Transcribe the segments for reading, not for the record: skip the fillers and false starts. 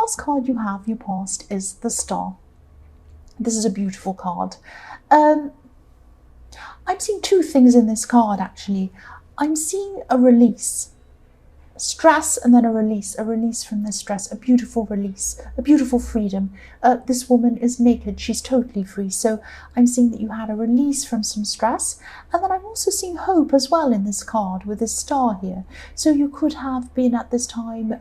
last card you have, your past, is the Star. This is a beautiful card. I'm seeing two things in this card, actually. I'm seeing a release. Stress and then a release from the stress, a beautiful release, a beautiful freedom. This woman is naked, she's totally free. So I'm seeing that you had a release from some stress, and then I'm also seeing hope as well in this card with this star here. So you could have been at this time,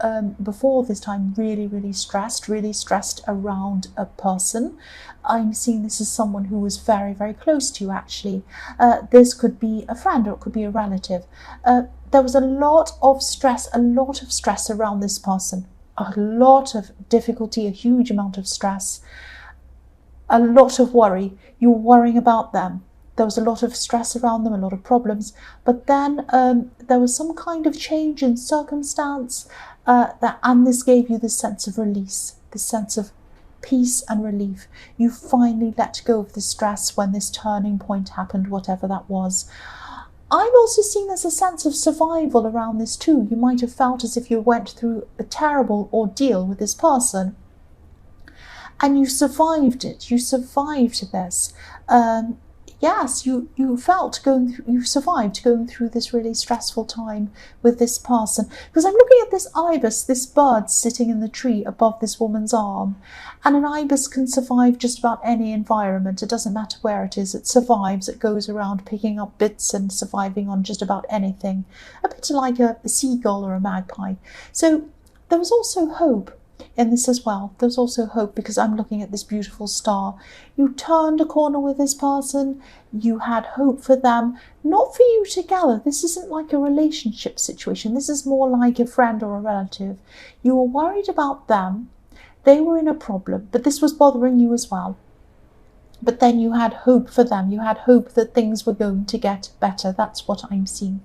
before this time, really stressed around a person. I'm seeing this as someone who was very, very close to you, actually. This could be a friend or it could be a relative. There was a lot of stress around this person, a lot of difficulty, a huge amount of stress, a lot of worry. You're worrying about them. There was a lot of stress around them, a lot of problems. But then there was some kind of change in circumstance, and this gave you this sense of release, this sense of peace and relief. You finally let go of the stress when this turning point happened, whatever that was. I'm also seeing there's a sense of survival around this too. You might have felt as if you went through a terrible ordeal with this person and you survived it. You survived this. Yes, you survived going through this really stressful time with this person. Because I'm looking at this ibis, this bird sitting in the tree above this woman's arm. And an ibis can survive just about any environment. It doesn't matter where it is. It survives. It goes around picking up bits and surviving on just about anything. A bit like a seagull or a magpie. So there was also hope in this as well. There's also hope because I'm looking at this beautiful star. You turned a corner with this person. You had hope for them, not for you together. This isn't like a relationship situation. This is more like a friend or a relative. You were worried about them. They were in a problem, but this was bothering you as well. But then you had hope for them. You had hope that things were going to get better. That's what I'm seeing.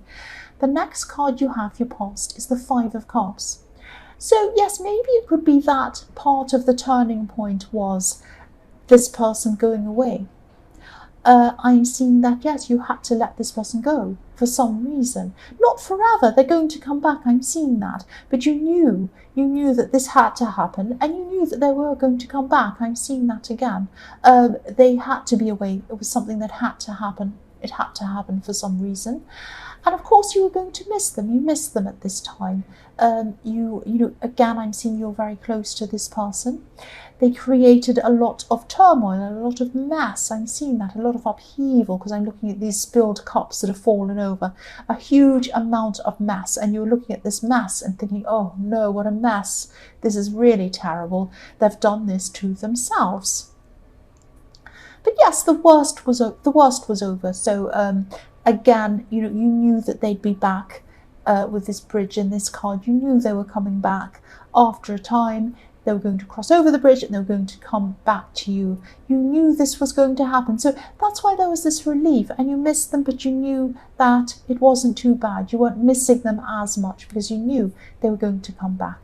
The next card you have, your past, is the Five of Cups. So yes, maybe it could be that part of the turning point was this person going away. I'm seeing that, yes, you had to let this person go for some reason. Not forever, they're going to come back, I'm seeing that. But you knew that this had to happen and you knew that they were going to come back. I'm seeing that again. They had to be away. It was something that had to happen. It had to happen for some reason. And of course you were going to miss them. You missed them at this time. Again, I'm seeing you're very close to this person. They created a lot of turmoil, a lot of mess. I'm seeing that, a lot of upheaval, because I'm looking at these spilled cups that have fallen over. A huge amount of mess. And you're looking at this mess and thinking, oh no, what a mess. This is really terrible. They've done this to themselves. But yes, the worst was over. So again, you knew that they'd be back with this bridge in this card. You knew they were coming back after a time. They were going to cross over the bridge and they were going to come back to you. You knew this was going to happen. So that's why there was this relief, and you missed them, but you knew that it wasn't too bad. You weren't missing them as much because you knew they were going to come back.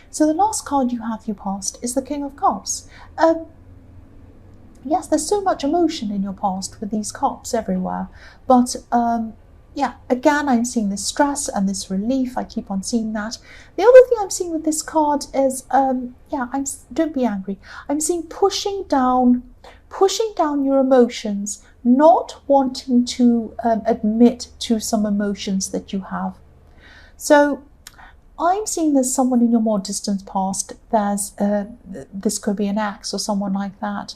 So the last card you have, your past, is the King of Cups. Yes, there's so much emotion in your past with these cups everywhere. But yeah, again, I'm seeing this stress and this relief. I keep on seeing that. The other thing I'm seeing with this card is, don't be angry. I'm seeing pushing down your emotions, not wanting to admit to some emotions that you have. So I'm seeing there's someone in your more distant past. This could be an ex or someone like that.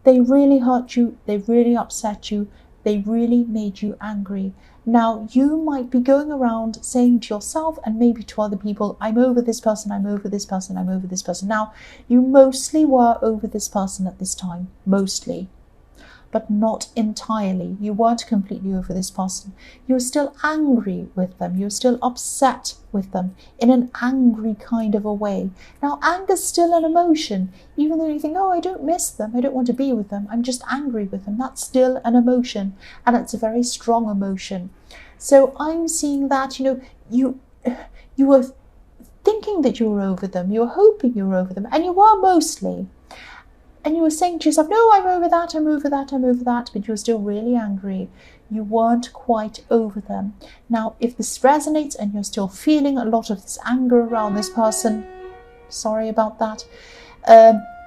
They really hurt you. They really upset you. They really made you angry. Now, you might be going around saying to yourself and maybe to other people, I'm over this person, I'm over this person, I'm over this person. Now, you mostly were over this person at this time, mostly, but not entirely. You weren't completely over this person. You were still angry with them. You were still upset with them in an angry kind of a way. Now, anger's still an emotion. Even though you think, oh, I don't miss them, I don't want to be with them, I'm just angry with them. That's still an emotion, and it's a very strong emotion. So I'm seeing that, you were thinking that you were over them, you were hoping you were over them, and you were mostly. And you were saying to yourself, no, I'm over that, I'm over that, I'm over that, but you were still really angry. You weren't quite over them. Now, if this resonates and you're still feeling a lot of this anger around this person, Sorry about that.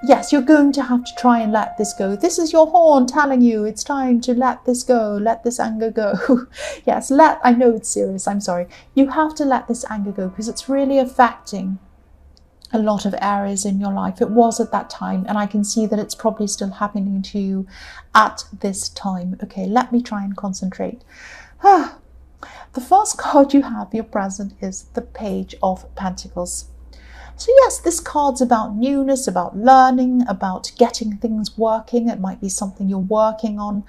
Yes, you're going to have to try and let this go. This is your horn telling you it's time to let this go, let this anger go. Yes, I know it's serious, I'm sorry. You have to let this anger go because it's really affecting a lot of areas in your life. It was at that time, and I can see that it's probably still happening to you at this time. Okay, let me try and concentrate. The first card you have, your present, is the Page of Pentacles. So yes, this card's about newness, about learning, about getting things working. It might be something you're working on.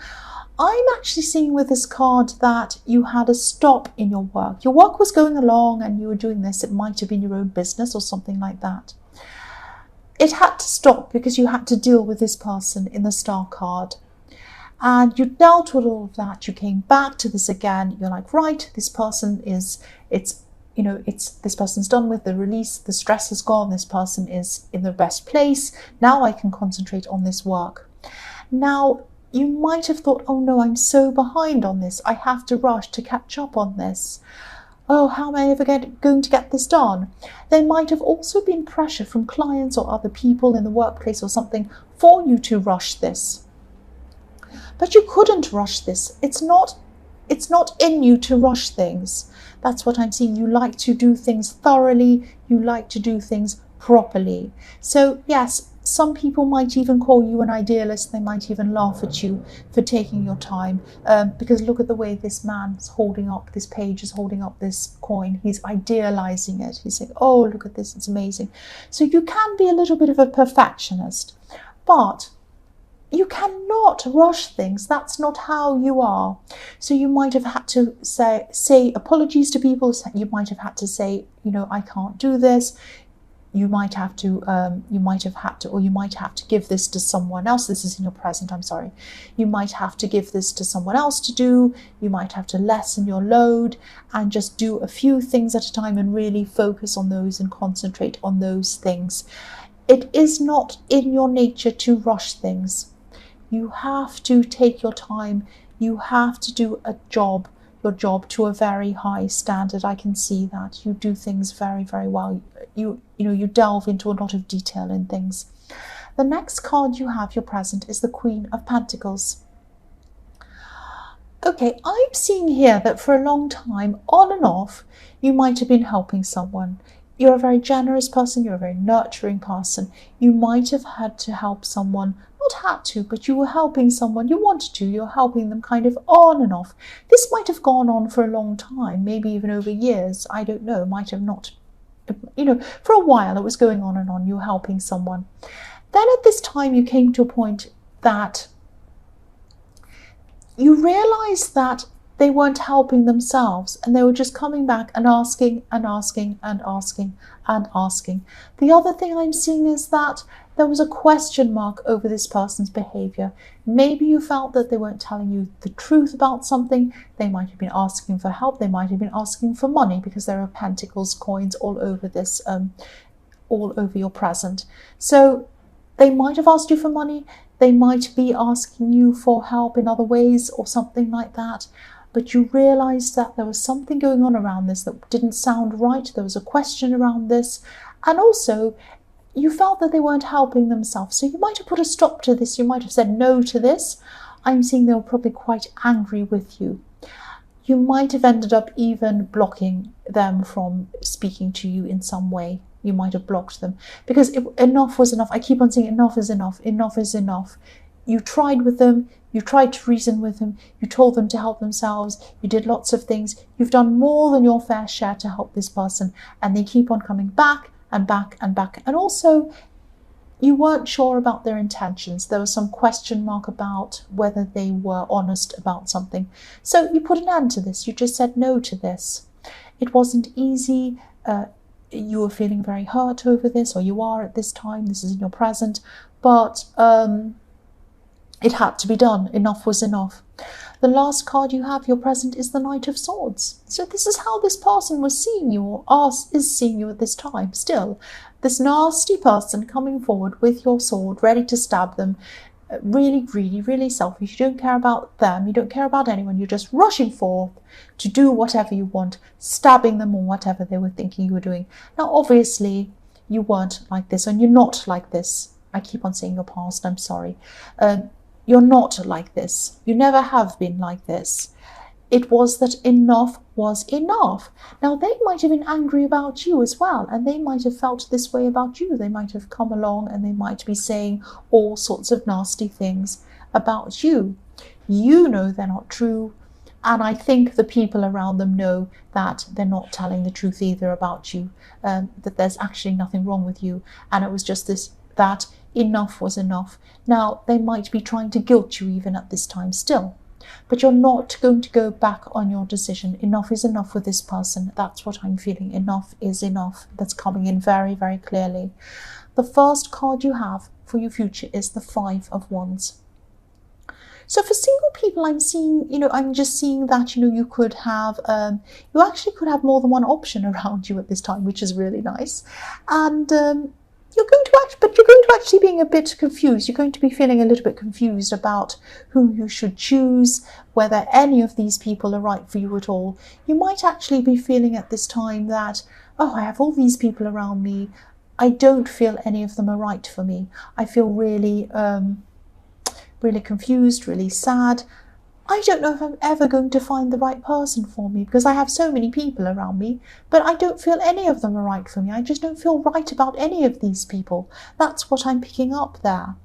I'm actually seeing with this card that you had a stop in your work. Your work was going along and you were doing this. It might have been your own business or something like that. It had to stop because you had to deal with this person in the Star card. And you dealt with all of that. You came back to this again. You're like, right, this person is, this person's done with the release, the stress is gone, this person is in the best place. Now I can concentrate on this work. Now, you might have thought, oh no, I'm so behind on this. I have to rush to catch up on this. Oh, how am I ever going to get this done? There might have also been pressure from clients or other people in the workplace or something for you to rush this. But you couldn't rush this. It's not in you to rush things. That's what I'm seeing. You like to do things thoroughly. You like to do things properly. So yes, some people might even call you an idealist. They might even laugh at you for taking your time. Because look at the way this man's holding up, this page is holding up this coin. He's idealizing it. He's saying, oh, look at this, it's amazing. So you can be a little bit of a perfectionist, but you cannot rush things. That's not how you are. So you might have had to say apologies to people. You might have had to say, I can't do this. You might have to give this to someone else. This is in your present, I'm sorry. You might have to give this to someone else to do. You might have to lessen your load and just do a few things at a time and really focus on those and concentrate on those things. It is not in your nature to rush things. You have to take your time. You have to do your job to a very high standard. I can see that. You do things very, very well. You delve into a lot of detail in things. The next card you have, your present, is the Queen of Pentacles. Okay, I'm seeing here that for a long time, on and off, you might have been helping someone. You're a very generous person. You're a very nurturing person. You might have had to help someone. Not had to, but you were helping someone. You wanted to. You're helping them kind of on and off. This might have gone on for a long time, maybe even over years. I don't know. Might have not. For a while it was going on and on. You were helping someone. Then at this time you came to a point that you realized that they weren't helping themselves and they were just coming back and asking and asking and asking and asking. The other thing I'm seeing is that there was a question mark over this person's behavior. Maybe you felt that they weren't telling you the truth about something. They might have been asking for help. They might have been asking for money because there are pentacles coins all over this, all over your present. So they might have asked you for money. They might be asking you for help in other ways or something like that. But you realized that there was something going on around this that didn't sound right. There was a question around this. And also, you felt that they weren't helping themselves. So you might have put a stop to this. You might have said no to this. I'm seeing they were probably quite angry with you. You might have ended up even blocking them from speaking to you in some way. You might have blocked them because enough was enough. I keep on saying enough is enough. Enough is enough. You tried with them. You tried to reason with them. You told them to help themselves. You did lots of things. You've done more than your fair share to help this person. And they keep on coming back and back and back. And also, you weren't sure about their intentions. There was some question mark about whether they were honest about something. So you put an end to this. You just said no to this. It wasn't easy. You were feeling very hurt over this, or you are at this time. This is in your present. But it had to be done. Enough was enough. The last card you have, your present, is the Knight of Swords. So this is how this person was seeing you, or is seeing you at this time still. This nasty person coming forward with your sword, ready to stab them, really greedy, really selfish. You don't care about them. You don't care about anyone. You're just rushing forth to do whatever you want, stabbing them or whatever they were thinking you were doing. Now, obviously, you weren't like this, and you're not like this. I keep on saying your past, I'm sorry. You're not like this. You never have been like this. It was that enough was enough. Now, they might have been angry about you as well, and they might have felt this way about you. They might have come along and they might be saying all sorts of nasty things about you. You know they're not true, and I think the people around them know that they're not telling the truth either about you, that there's actually nothing wrong with you, and it was just this, that enough was enough. Now, they might be trying to guilt you even at this time still, but you're not going to go back on your decision. Enough is enough with this person. That's what I'm feeling. Enough is enough. That's coming in very, very clearly. The first card you have for your future is the Five of Wands. So for single people, I'm seeing, I'm just seeing that, you could have, you actually could have more than one option around you at this time, which is really nice. And you're going to actually being a bit confused. You're going to be feeling a little bit confused about who you should choose, whether any of these people are right for you at all. You might actually be feeling at this time that, oh, I have all these people around me. I don't feel any of them are right for me. I feel really, really confused, really sad. I don't know if I'm ever going to find the right person for me because I have so many people around me, but I don't feel any of them are right for me. I just don't feel right about any of these people. That's what I'm picking up there.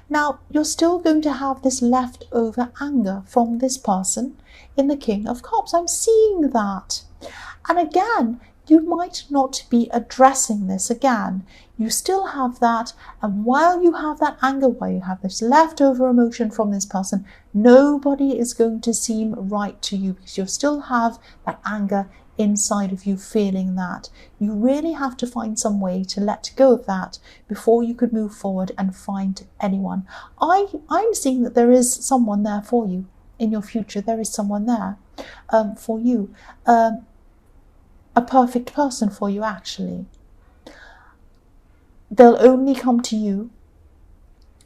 Now, you're still going to have this leftover anger from this person in the King of Cups. I'm seeing that. And again, you might not be addressing this again. You still have that, and while you have that anger, while you have this leftover emotion from this person, nobody is going to seem right to you because you still have that anger inside of you feeling that. You really have to find some way to let go of that before you could move forward and find anyone. I'm seeing that there is someone there for you in your future. There is someone there for you. A perfect person for you, actually. They'll only come to you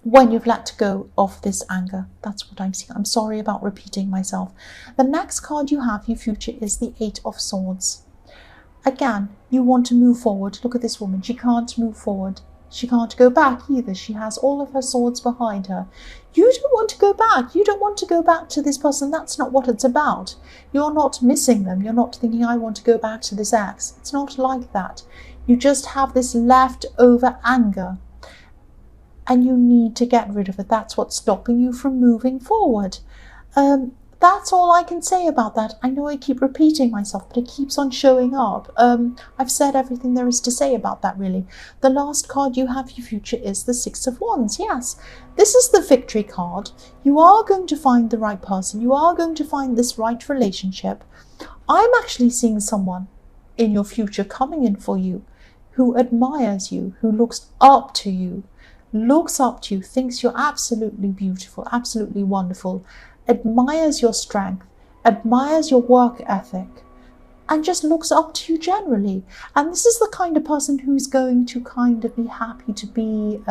when you've let go of this anger. That's what I'm seeing. I'm sorry about repeating myself. The next card you have, your future, is the Eight of Swords. Again, you want to move forward. Look at this woman. She can't move forward. She can't go back either. She has all of her swords behind her. You don't want to go back. You don't want to go back to this person. That's not what it's about. You're not missing them. You're not thinking, I want to go back to this ex. It's not like that. You just have this leftover anger and you need to get rid of it. That's what's stopping you from moving forward. That's all I can say about that. I know I keep repeating myself, but it keeps on showing up. I've said everything there is to say about that, really. The last card you have, your future, is the Six of Wands. Yes, this is the victory card. You are going to find the right person. You are going to find this right relationship. I'm actually seeing someone in your future coming in for you who admires you, who looks up to you, thinks you're absolutely beautiful, absolutely wonderful, admires your strength, admires your work ethic, and just looks up to you generally. And this is the kind of person who's going to kind of be happy to be,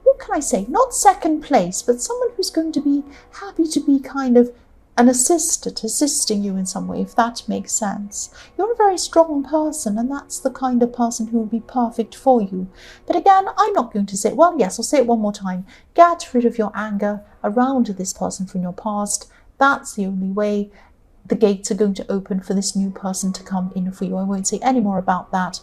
what can I say, not second place, but someone who's going to be happy to be kind of an assistant, assisting you in some way, if that makes sense. You're a very strong person, and that's the kind of person who will be perfect for you. But again, I'm not going to say, well, yes, I'll say it one more time. Get rid of your anger around this person from your past. That's the only way the gates are going to open for this new person to come in for you. I won't say any more about that.